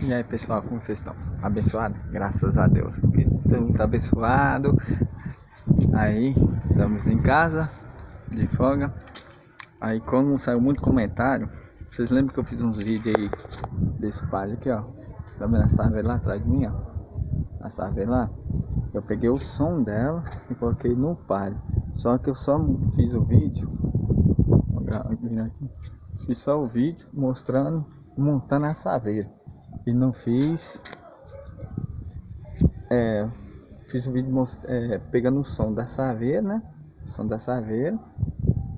E aí pessoal, como vocês estão? Abençoado? Graças a Deus, estamos abençoados. Aí, estamos em casa, de folga. Aí como saiu muito comentário, vocês lembram que eu fiz uns vídeos aí desse palho aqui, ó. Tá vendo essa árvore lá atrás de mim, ó? Essa árvore lá. Eu peguei o som dela e coloquei no palho. Só que eu só fiz o vídeo, fiz só o vídeo mostrando, montando a saveira. E não fiz fiz o vídeo pegando o som da saveira, né? O som da saveira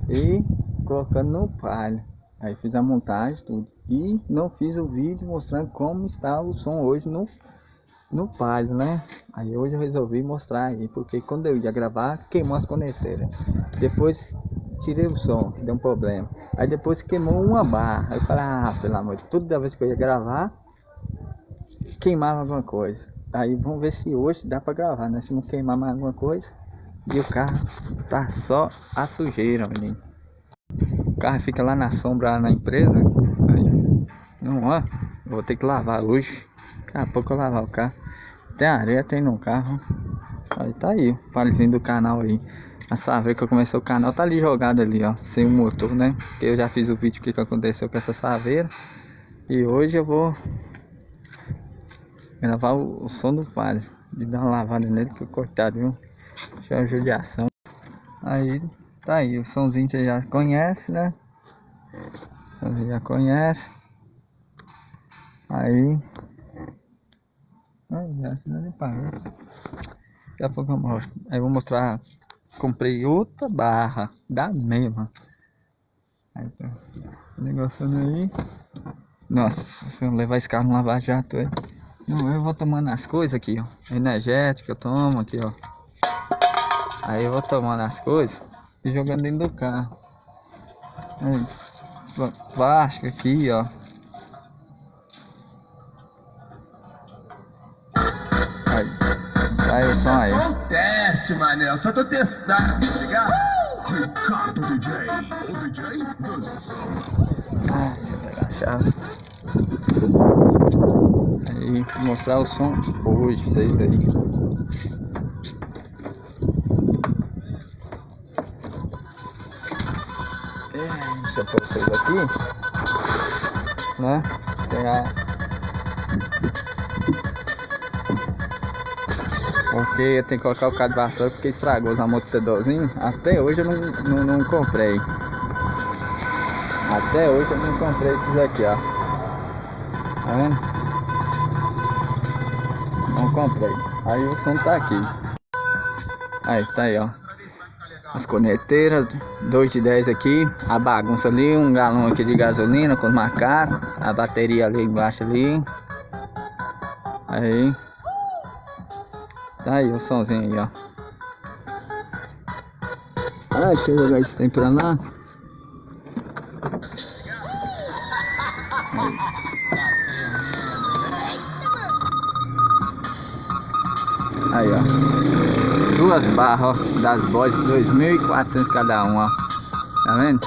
e colocando no palho. Aí fiz a montagem, tudo. E não fiz o vídeo mostrando como está o som hoje no palho, né? Aí hoje eu resolvi mostrar aí, porque quando eu ia gravar, queimou as conecteiras. Depois tirei o som, que deu um problema. Aí depois queimou uma barra. Aí eu falei, ah, pelo amor de Deus, toda vez que eu ia gravar, queimava alguma coisa. Aí vamos ver se hoje dá pra gravar, né? Se não queimar mais alguma coisa. E o carro tá só a sujeira, menino. O carro fica lá na sombra, lá na empresa. Aí, não, ó, vou ter que lavar hoje. Daqui a pouco eu lavar o carro. Tem areia, tem no carro. Aí tá aí, o palhozinho do canal aí. A saveira que eu comecei o canal tá ali jogado ali, ó. Sem o motor, né? Porque eu já fiz o vídeo que aconteceu com essa saveira. E hoje eu vou gravar o som do palho. De dar uma lavada nele, que coitado, viu? Deixa uma judiação. Aí, tá aí, o somzinho você já conhece, né? O somzinho já conhece. Aí... já nem parou. Daqui a pouco eu mostro. Aí eu vou mostrar. Comprei outra barra da mesma. Aí tá negociando aí. Nossa, se eu levar esse carro no Lava Jato aí. Não, eu vou tomando as coisas aqui, ó. Energética eu tomo aqui, ó. Aí eu vou tomando as coisas e jogando dentro do carro. Aí, plástico aqui, ó. Aí o som aí. Só um teste, mané. Eu só tô testando, tá ligado? Ricardo DJ, o DJ do som. Ai, deixa eu pegar a chave. Aí, vou mostrar o som hoje pra vocês aí. Deixa eu pôr vocês aqui, né? Pegar. Porque eu tenho que colocar o cabo de vassoura porque estragou os amortecedorzinhos. Até hoje eu não comprei. Até hoje eu não comprei esses aqui, ó. Tá vendo? Não comprei. Aí o som tá aqui. Aí, tá aí, ó. As corneteiras, 2 de 10 aqui. A bagunça ali, um galão aqui de gasolina com os macacos. A bateria ali embaixo ali. Aí. Tá aí o somzinho aí, ó. Ah, deixa eu jogar esse tempo pra lá. Aí, ó. 2 barras, ó, das Boys, 2.400 cada um, ó. Tá vendo?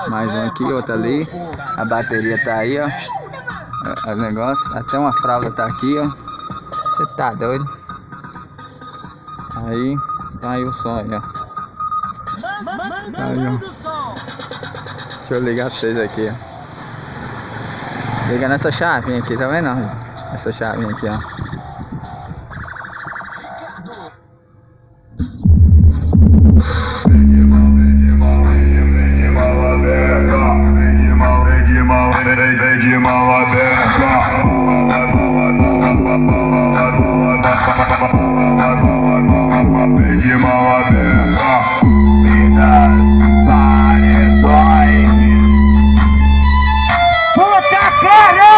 Mais um aqui, outro ali. A bateria tá aí, ó. O negócio. Até uma fralda tá aqui, ó. Você tá doido? Aí, tá aí o som aí, ó. Tá aí, ó. Deixa eu ligar pra vocês aqui, ó. Liga nessa chavinha aqui, tá vendo? Essa chavinha aqui, ó. De mão aberta. De mão aberta. Minas paredões. Puta cara!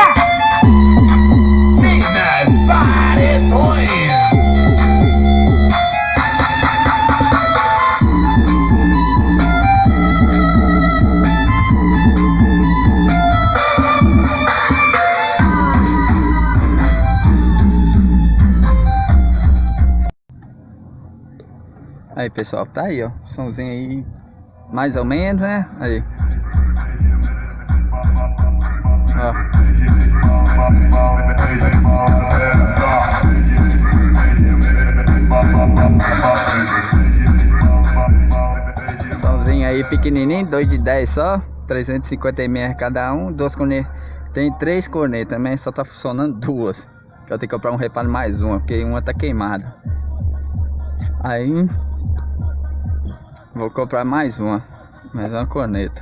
Minas paredões. Aí pessoal, tá aí, ó. Somzinho aí, mais ou menos, né? Aí. Ó. pequenininho, 2 de 10 só, 350 ml cada um, 2 cornetas. Tem 3 cornetas, mas só tá funcionando 2. Que eu tenho que comprar um reparo mais uma, porque uma tá queimada. Aí vou comprar mais uma corneta.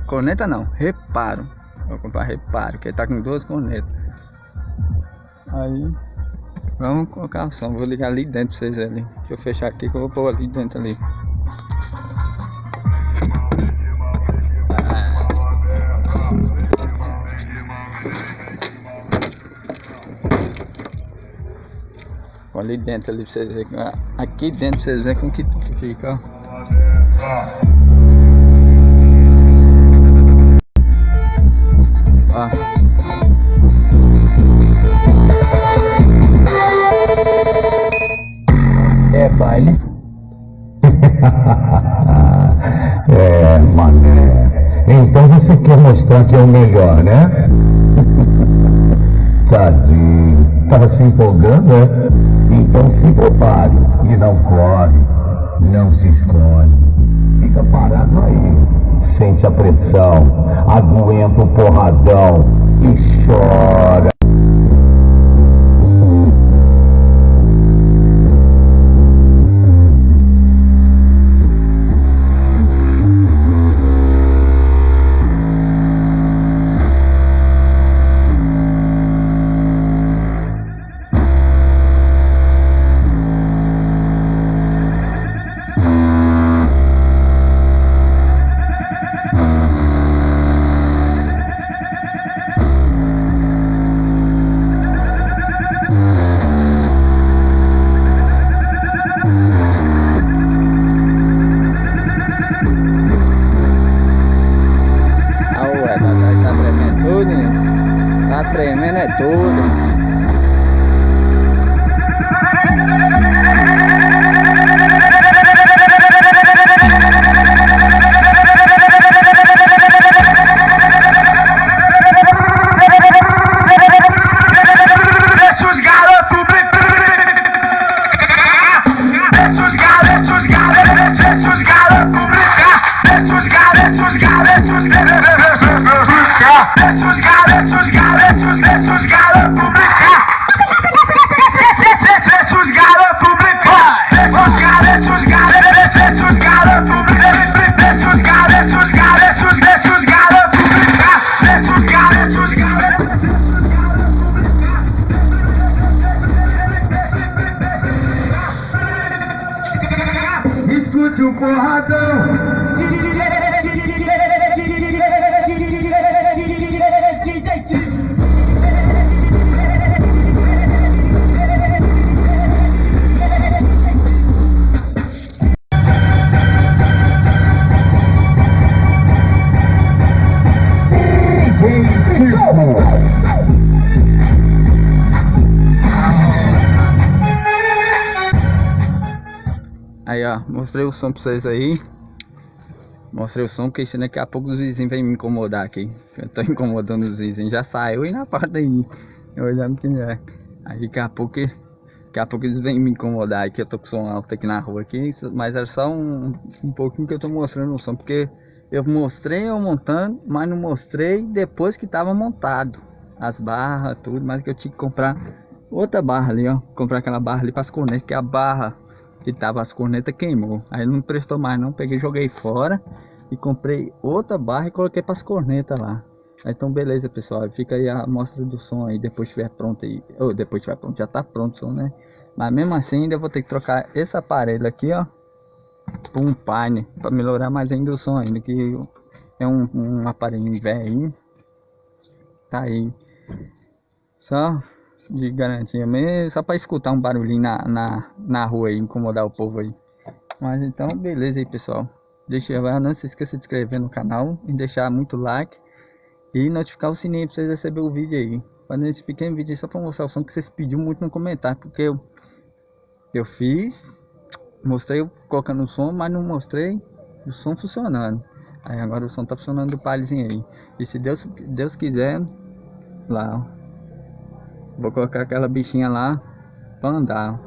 Corneta não, reparo. Vou comprar reparo, que ele tá com 2 cornetas. Aí vamos colocar o som. Vou ligar ali dentro pra vocês verem ali. Deixa eu fechar aqui que eu vou pôr ali dentro ali. Ali dentro ali pra vocês verem. Aqui dentro pra vocês verem como que fica, ó. Ó. É baile. É, mané. Então você quer mostrar que é o melhor, né? Tadinho. Tava se empolgando, né? Então se prepare e não corre, não se esconde. Fica parado aí. Sente a pressão, aguenta o porradão e chora. Tá tremendo é tudo. Escute o porradão. Aí ó, mostrei o som pra vocês aí. Mostrei o som, porque senão daqui a pouco os vizinhos vêm me incomodar aqui. Eu tô incomodando os vizinhos, já saiu e na porta aí. Eu olhando que é. Aí daqui a pouco eles vêm me incomodar aqui. Eu tô com o som alto aqui na rua aqui. Mas era só um pouquinho que eu tô mostrando o som, porque eu mostrei eu montando, mas não mostrei depois que tava montado. As barras, tudo, mas que eu tinha que comprar outra barra ali, ó. Comprar aquela barra ali para as cornetas, que a barra que tava as cornetas queimou. Aí não prestou mais não, peguei, joguei fora e comprei outra barra e coloquei para as cornetas lá. Então beleza, pessoal, fica aí a amostra do som aí, depois estiver pronto aí. Ou depois estiver pronto, já tá pronto o som, né? Mas mesmo assim ainda vou ter que trocar esse aparelho aqui, ó, por um paine, para melhorar mais ainda o som ainda, que é um aparelho velho. Tá aí, só de garantia mesmo, só para escutar um barulhinho na rua aí, incomodar o povo aí. Mas então beleza aí, pessoal, não se esqueça de se inscrever no canal e deixar muito like e notificar o sininho para vocês receberem o vídeo aí. Fazendo esse pequeno vídeo aí só para mostrar o som que vocês pediram muito no comentário, porque eu fiz, mostrei eu colocando o som, mas não mostrei o som funcionando. Aí agora o som tá funcionando do palhozinho aí. E se Deus quiser, lá ó, vou colocar aquela bichinha lá pra andar.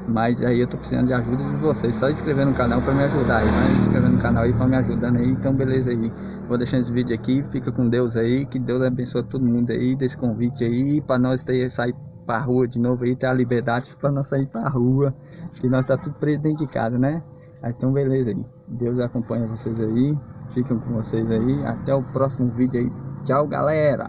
Mas aí eu tô precisando de ajuda de vocês. Só inscrever no canal pra me ajudar aí. Vai inscrever no canal aí pra me ajudando aí. Então beleza aí. Vou deixando esse vídeo aqui. Fica com Deus aí. Que Deus abençoe todo mundo aí. Desse convite aí. Pra nós sair pra rua de novo aí. Ter a liberdade pra nós sair pra rua. Que nós tá tudo preso dentro de casa, né? Então beleza aí. Deus acompanha vocês aí. Ficam com vocês aí. Até o próximo vídeo aí. Tchau, galera.